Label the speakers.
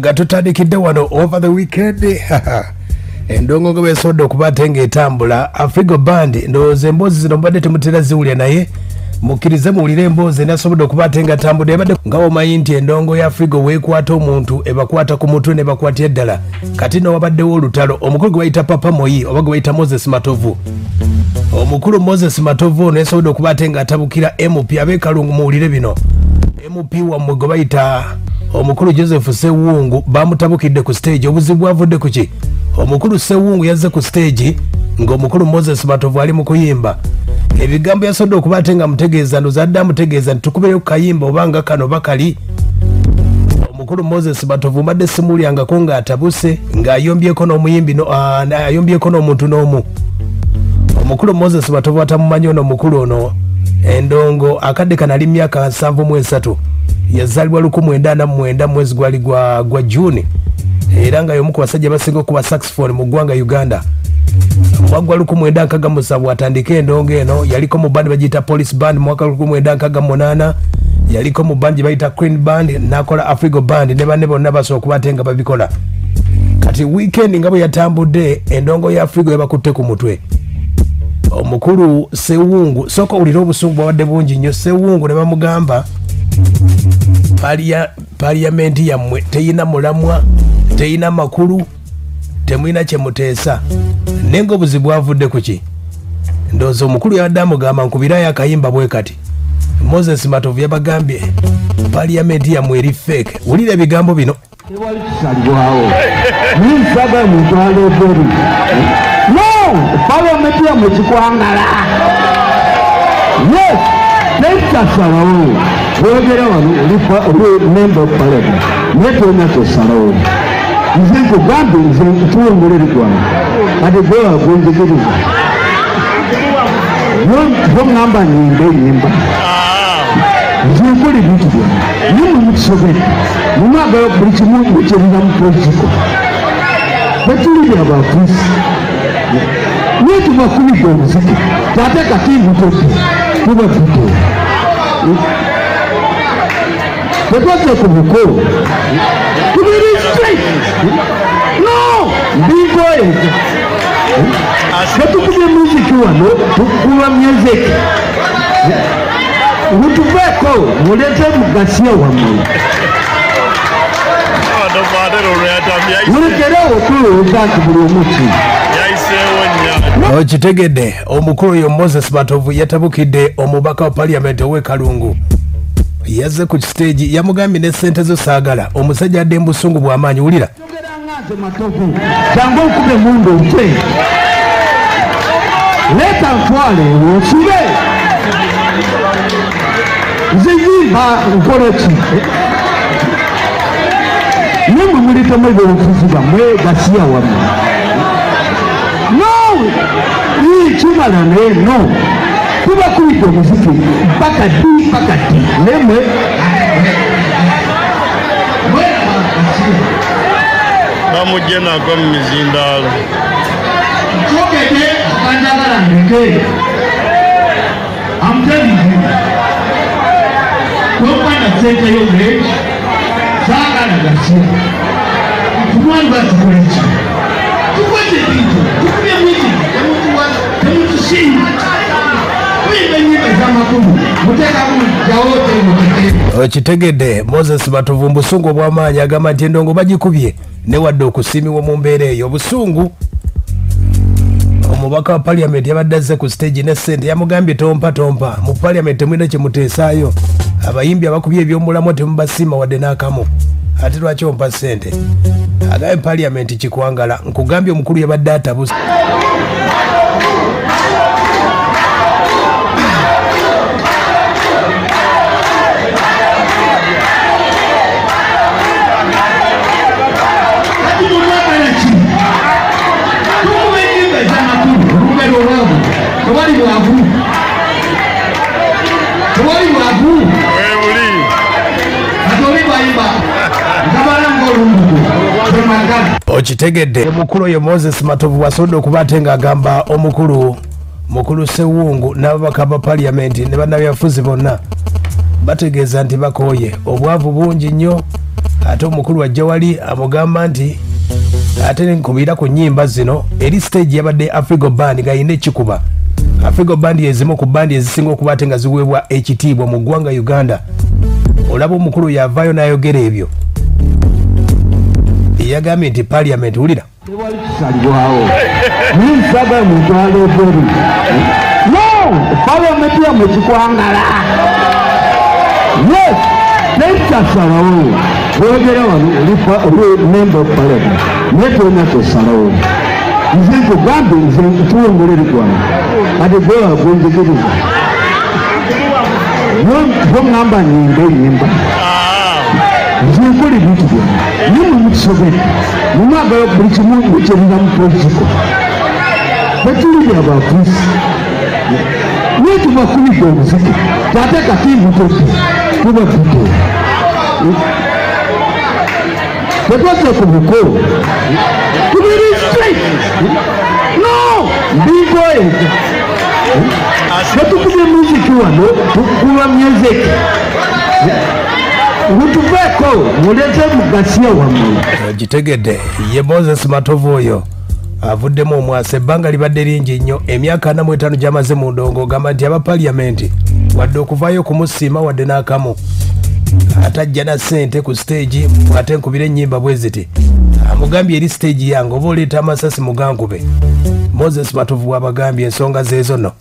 Speaker 1: Gatutandikidde wano over the weekend. Endongo ngo besodo okubatenge etambula AFRIGO BAND ndowooza emboozi zino mbadde temutera ziwulya naye mukkirize muwulire emboozi enasobodde okubatenga tambula ebadde nga omanyi nti endongo ya AFRIGO weekwata omuntu ebakwata ku mutwe ne bakwata eddala kati no wabaddewo olutalo omukulu gwe bayita Papa Moyi oba gwe bayita Moses Matovu omukulu Moses Matovu ono yasobodde okubatenga atabukira MP abeekalungu muwulire bino MP wammwe gwe bayita omukulu Joseph Ssewungu bamutabukidde ku stage obuzibu bwavudde ku ki omukulu Ssewungu yazze ku stage ng'omukulu Moses Matovu ali mu kuyimba ebigambo yasobodde okubatenga mutegeeza ndozadde amutegeeza nti tukubeyo ku kayimba obanga kano bakali omukulu Moses Matovu mbadde simulyangako ng'atabuse ng'ayombyeko n'omuyimbi ayombyeko n'omuntu n'omu omukulu Moses Matovu atamumanyi ono omukulu ono endongo akadde kanali myaka 73 yazalibwa 1949 mwezi gwali gwa June era nga yomu ku basajja basinga okuba saxophone mu ggwanga Uganda mwagwa 1997 atandika endongo eno yaliko mu band bagiyita Police Band mwaka 1998 yaliko mu band bayita Queen Band nakola AFRIGO BAND ne banne bonna basobola okubatenga babikola kati weekend nga bwe yatambudde endongo ya AFRIGO yabakutte ku mutwe omukulu Ssewungu soko ulira obusungu bwadde bungi nnyo Ssewungu ne bamugamba parliamenti yammwe teyina mulamwa teyina makulu temwina kyemuteesa nenga obuzibu bwavudde ku ki ndowooza omukulu yabadde amugamba nkubirayo akayimba bwe kati Moses Matovu yabagambye parliamenti yammwe eri fake wulira ebigambo bino
Speaker 2: tewali kisalibwawo ninsaga mutwalo oberi no parliamenti yammwe kikwangala yes nekasalawo wogera wano oli member of parliament netona tosalawo nze nkugambye nze nkuwongole erigwana kati gwe wagonjegeriza bongamba nyimba enyimba nze nkola ebintu byonna nimwe mukisobedde mumwagala buli kimu mukyerera mu politiko betuli byabakrisi niye tubakubidde omuziki tate kati mutodde tubavudde tetwazze ku mukolo tubiri straight no bingoye netukubye muziki wano tukuba music mutuveeko mulete mugasiya wammwe mulekerewo tulowooza nti buli omuki
Speaker 1: okitegedde omukulu oyo Moses Matovu yatabukidde omubaka wa parliament ow'ekalungu yazze ku stage yamugambye ne ssente zo saagala omusajja adde mbusungu bw'amaanyi wulira
Speaker 2: jangu okube mundu omutwe leeta ntwale onsube nze yimba nkola ki nimwe mulitemu ebyobufuzi bammwe gasiya wammwe no kimala naye no tubakubidde omuziki mpaka ddi nemwe
Speaker 3: bamujje nagwa mu mizindaalo
Speaker 2: kyogedde akanjagala ndeke amutebizi topanda sente yoge saagala gasiya tumwali batukoleki tukwete bintu tukubye mwiti temutusinga
Speaker 1: okitegedde Moses Matovu busungu obw'amaanyi agamba nti endongo bagikubye newadde okusiimibwa mu mbeera eyo obusungu omubaka wa parliament yabadde azze ku stage ne ssente yamugambye tompa mu parliament temwina kyemuteesaayo abayimbi abakubye ebyomulamu temubasiima wadde n'akamu ate lwaki ompa ssente agambye parliament kikwangala nkugambye omukulu yabadde atabusa okitegedde omukulu oyo Moses Matovu wasobodde okubatenga agamba omukulu Ssewungu n'ababaka ba parliament ne bannabyafuzi bonna bategeeza nti bakooye obwavu bungi nnyo ate omukulu wajja wali amugamba nti ate nkubira ku nnyimba zino eri stage yabadde AFRIGO BAND nga yina ekikuba AFRIGO BAND yezimu ku bandi ezisinga okuba ate nga ziweebwa ekitiibwa mu ggwanga Uganda. Olaba omukulu yavaayo n'ayogera ebyo yagambye nti parliament wulira
Speaker 2: tewali kisalibwawo ninsaba mutwalo ebweru no parliament yamwe kikwangala yes tekyasalawo boogera wano oli member of parliament naye tolina kyosalawo nze nkugambye nze ntuwongole erigwana ate gwe wagonjigiriza boŋŋamba nyimba enyimba nzinkole ebintu byonna naye mwemukisobedde mumwagala buli kimu mukyerera mu politiko tetuli byabakristo naye tubakubidde omuziki tate kati mutodde tubafudde tetwazze ku mukolo tubiri straight no mbigoeza tetukubye muziki wano tukuba music mutuveeko muleze mugasiya wammwe
Speaker 1: gitegedde ye Moses Matovu oyo avuddemu omwasa ebbanga libadde lingi nnyo emyaka 45 gyamaze mu ndongo ogamba nti aba parliament wadde okuvaayo kumusiima wadde n'akamu atajja na ssente ku stage ate nkubira ennyimba bwe ziti amugambye eri stage yange oba oleeta amasasi mugankube Moses Matovu abagambye ensonga zeezo no